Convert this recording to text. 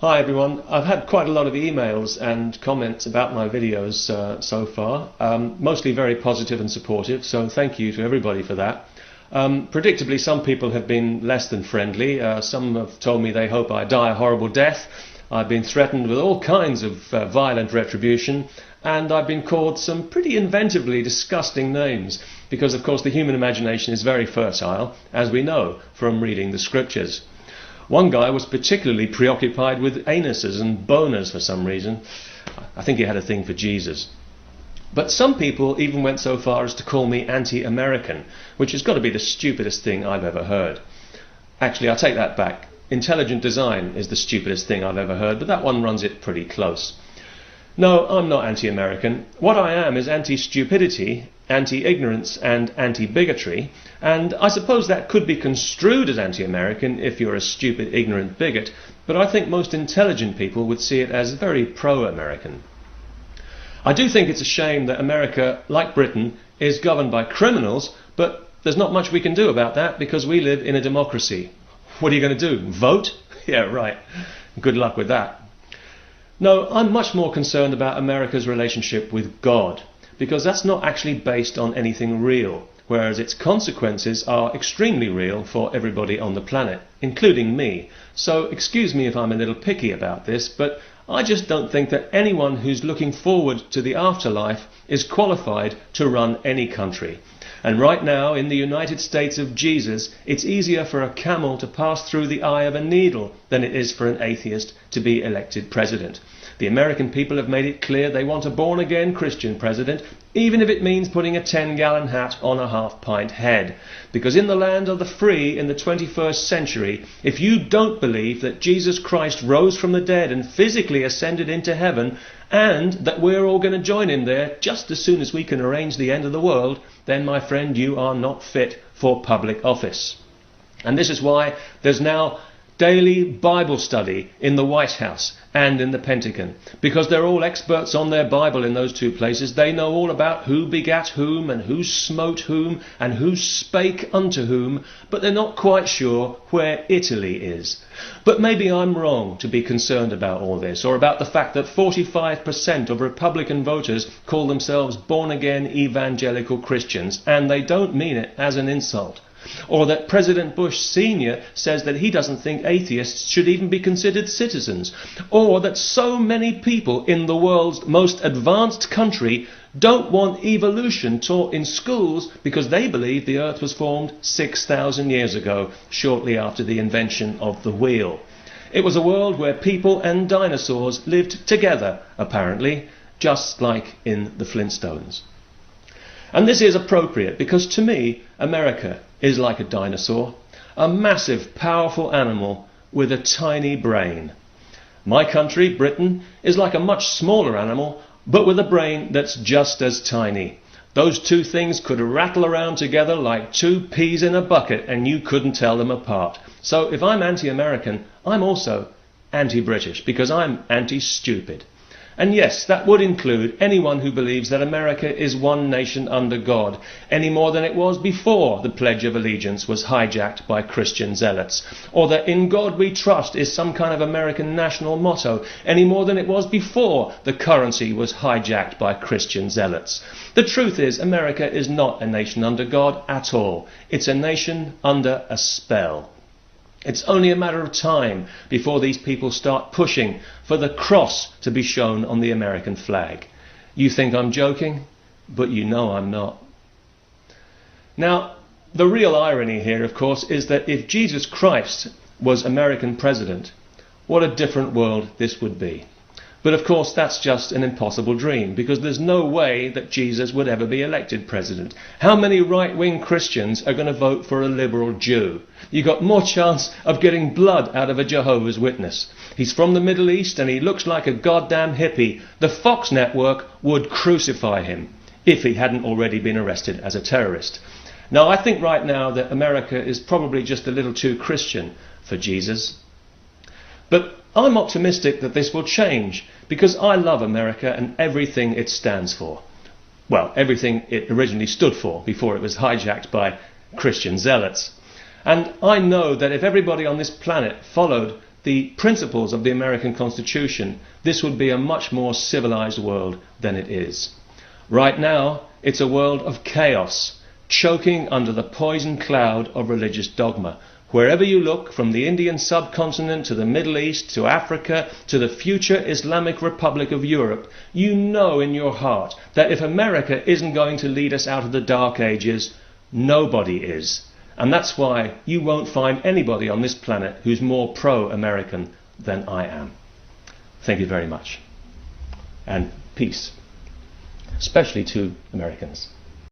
Hi everyone, I've had quite a lot of emails and comments about my videos so far, mostly very positive and supportive, so thank you to everybody for that. Predictably, some people have been less than friendly. Some have told me they hope I die a horrible death. I've been threatened with all kinds of violent retribution, and I've been called some pretty inventively disgusting names, because of course the human imagination is very fertile, as we know from reading the scriptures. One guy was particularly preoccupied with anuses and boners for some reason. I think he had a thing for Jesus. But some people even went so far as to call me anti-American, which has got to be the stupidest thing I've ever heard. Actually, I'll take that back. Intelligent design is the stupidest thing I've ever heard, but that one runs it pretty close. No, I'm not anti-American. What I am is anti-stupidity, anti-ignorance and anti-bigotry, and I suppose that could be construed as anti-American if you're a stupid, ignorant bigot, but I think most intelligent people would see it as very pro-American. I do think it's a shame that America, like Britain, is governed by criminals, but there's not much we can do about that because we live in a democracy. What are you going to do? Vote? Yeah, right. Good luck with that. No, I'm much more concerned about America's relationship with God, because that's not actually based on anything real, whereas its consequences are extremely real for everybody on the planet, including me. So excuse me if I'm a little picky about this, but I just don't think that anyone who's looking forward to the afterlife is qualified to run any country. And right now, in the United States of Jesus, it's easier for a camel to pass through the eye of a needle than it is for an atheist to be elected president. The American people have made it clear they want a born-again Christian president, even if it means putting a 10-gallon hat on a half-pint head. Because in the land of the free in the 21st century, if you don't believe that Jesus Christ rose from the dead and physically ascended into heaven, and that we're all going to join him there just as soon as we can arrange the end of the world, then, my friend, you are not fit for public office. And this is why there's now daily Bible study in the White House and in the Pentagon, because they're all experts on their Bible in those two places. They know all about who begat whom and who smote whom and who spake unto whom, but they're not quite sure where Italy is. But maybe I'm wrong to be concerned about all this, or about the fact that 45% of Republican voters call themselves born-again evangelical Christians, and they don't mean it as an insult. Or that President Bush Sr. says that he doesn't think atheists should even be considered citizens. Or that so many people in the world's most advanced country don't want evolution taught in schools because they believe the earth was formed 6,000 years ago, shortly after the invention of the wheel. It was a world where people and dinosaurs lived together, apparently, just like in the Flintstones. And this is appropriate because, to me, America is like a dinosaur, a massive, powerful animal with a tiny brain. My country, Britain, is like a much smaller animal, but with a brain that's just as tiny. Those two things could rattle around together like two peas in a bucket, and you couldn't tell them apart. So if I'm anti-American, I'm also anti-British, because I'm anti-stupid. And yes, that would include anyone who believes that America is one nation under God, any more than it was before the Pledge of Allegiance was hijacked by Christian zealots, or that in God we trust is some kind of American national motto, any more than it was before the currency was hijacked by Christian zealots. The truth is, America is not a nation under God at all. It's a nation under a spell. It's only a matter of time before these people start pushing for the cross to be shown on the American flag. You think I'm joking? But you know I'm not. Now, the real irony here, of course, is that if Jesus Christ was American president, what a different world this would be. But of course that's just an impossible dream, because there's no way that Jesus would ever be elected president. How many right-wing Christians are going to vote for a liberal Jew? You've got more chance of getting blood out of a Jehovah's Witness. He's from the Middle East and he looks like a goddamn hippie. The Fox network would crucify him if he hadn't already been arrested as a terrorist. Now, I think right now that America is probably just a little too Christian for Jesus. But I'm optimistic that this will change, because I love America and everything it stands for. Well, everything it originally stood for before it was hijacked by Christian zealots. And I know that if everybody on this planet followed the principles of the American Constitution, this would be a much more civilized world than it is. Right now, it's a world of chaos, choking under the poison cloud of religious dogma. Wherever you look, from the Indian subcontinent to the Middle East to Africa to the future Islamic Republic of Europe, you know in your heart that if America isn't going to lead us out of the Dark Ages, nobody is. And that's why you won't find anybody on this planet who's more pro-American than I am. Thank you very much. And peace, especially to Americans.